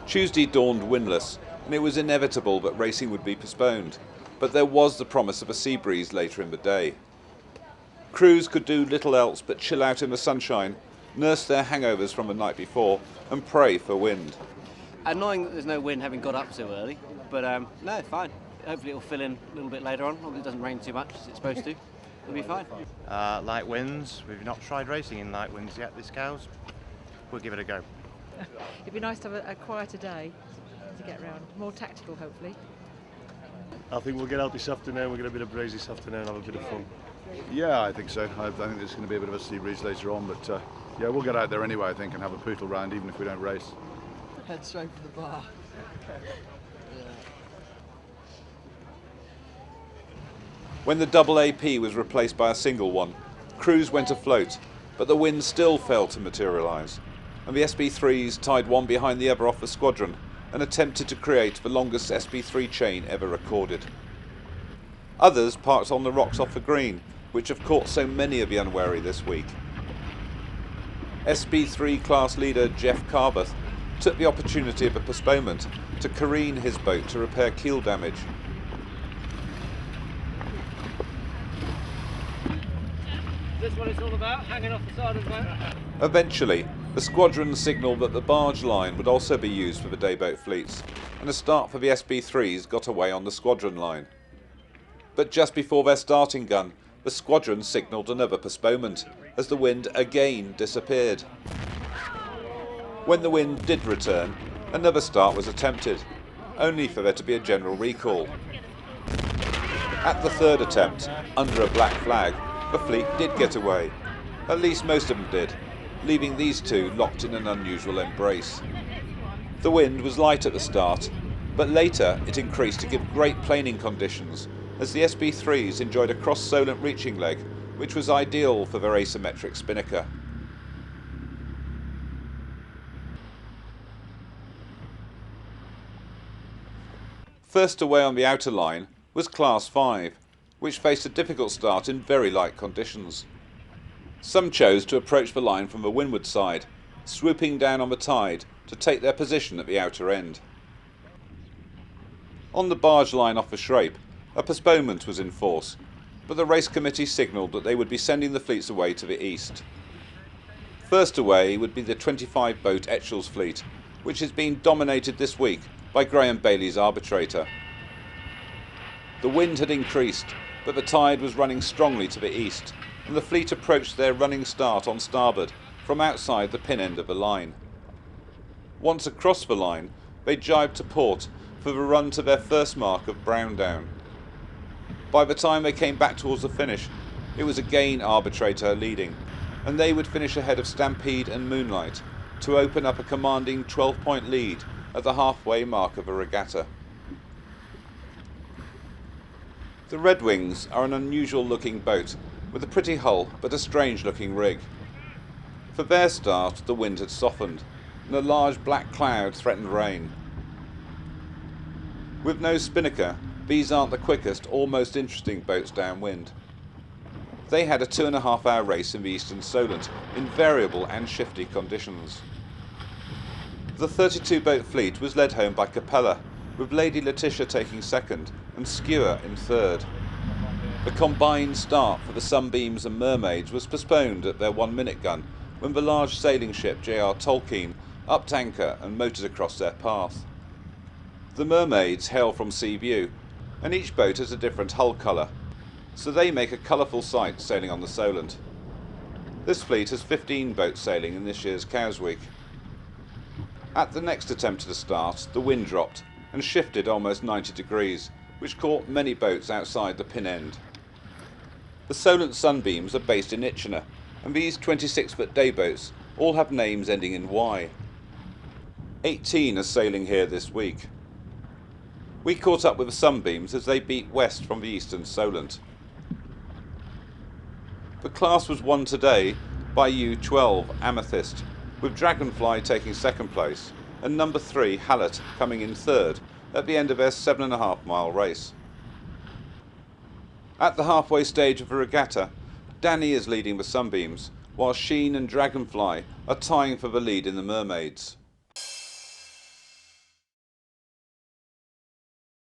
Tuesday dawned windless, and it was inevitable that racing would be postponed, but there was the promise of a sea breeze later in the day. Crews could do little else but chill out in the sunshine, nurse their hangovers from the night before, and pray for wind. Annoying that there's no wind having got up so early, but no, fine. Hopefully it'll fill in a little bit later on. Hopefully it doesn't rain too much as it's supposed to. It'll be fine. Light winds. We've not tried racing in light winds yet, this cows. We'll give it a go. It'd be nice to have a quieter day to get around. More tactical, hopefully. I think we'll get out this afternoon, we'll get a bit of breeze this afternoon, have a bit of fun. Yeah, I think so. I think there's going to be a bit of a sea breeze later on, but yeah, we'll get out there anyway, I think, and have a poodle round even if we don't race. Head straight for the bar. When the double AP was replaced by a single one, crews went afloat, but the wind still failed to materialise, and the SB3s tied one behind the other off the squadron and attempted to create the longest SB3 chain ever recorded. Others parked on the rocks off the green, which have caught so many of the unwary this week. SB3 class leader Jeff Carbuth took the opportunity of a postponement to careen his boat to repair keel damage. Is this what it's all about? Hanging off the side of the boat? Eventually, the squadron signalled that the barge line would also be used for the dayboat fleets, and a start for the SB3s got away on the squadron line. But just before their starting gun, the squadron signalled another postponement, as the wind again disappeared. When the wind did return, another start was attempted, only for there to be a general recall. At the third attempt, under a black flag, the fleet did get away. At least most of them did, leaving these two locked in an unusual embrace. The wind was light at the start, but later it increased to give great planing conditions, as the SB3s enjoyed a cross-solent reaching leg, which was ideal for their asymmetric spinnaker. First away on the outer line was Class 5, which faced a difficult start in very light conditions. Some chose to approach the line from the windward side, swooping down on the tide to take their position at the outer end. On the barge line off the Schrape, a postponement was in force, but the race committee signalled that they would be sending the fleets away to the east. First away would be the 25-boat Etchells fleet, which has been dominated this week by Graham Bailey's arbitrator. The wind had increased, but the tide was running strongly to the east, and the fleet approached their running start on starboard from outside the pin end of the line. Once across the line, they jibed to port for the run to their first mark of Browndown. By the time they came back towards the finish, it was again arbitrator leading, and they would finish ahead of Stampede and Moonlight to open up a commanding 12-point lead at the halfway mark of the regatta. The Red Wings are an unusual looking boat with a pretty hull but a strange looking rig. For their start the wind had softened and a large black cloud threatened rain. With no spinnaker, these aren't the quickest or most interesting boats downwind. They had a 2.5-hour race in the Eastern Solent in variable and shifty conditions. The 32-boat fleet was led home by Capella, with Lady Letitia taking second and Skewer in third. The combined start for the Sunbeams and Mermaids was postponed at their 1-minute gun when the large sailing ship J.R. Tolkien upped anchor and motored across their path. The Mermaids hail from Seaview, and each boat has a different hull colour, so they make a colourful sight sailing on the Solent. This fleet has 15 boats sailing in this year's Cows Week. At the next attempt at a start, the wind dropped and shifted almost 90 degrees, which caught many boats outside the pin end. The Solent Sunbeams are based in Itchenor, and these 26-foot dayboats all have names ending in Y. 18 are sailing here this week. We caught up with the Sunbeams as they beat west from the Eastern Solent. The class was won today by U12 Amethyst, with Dragonfly taking second place and number 3 Hallett coming in third at the end of their 7.5-mile race. At the halfway stage of the regatta, Danny is leading the Sunbeams, while Sheen and Dragonfly are tying for the lead in the Mermaids.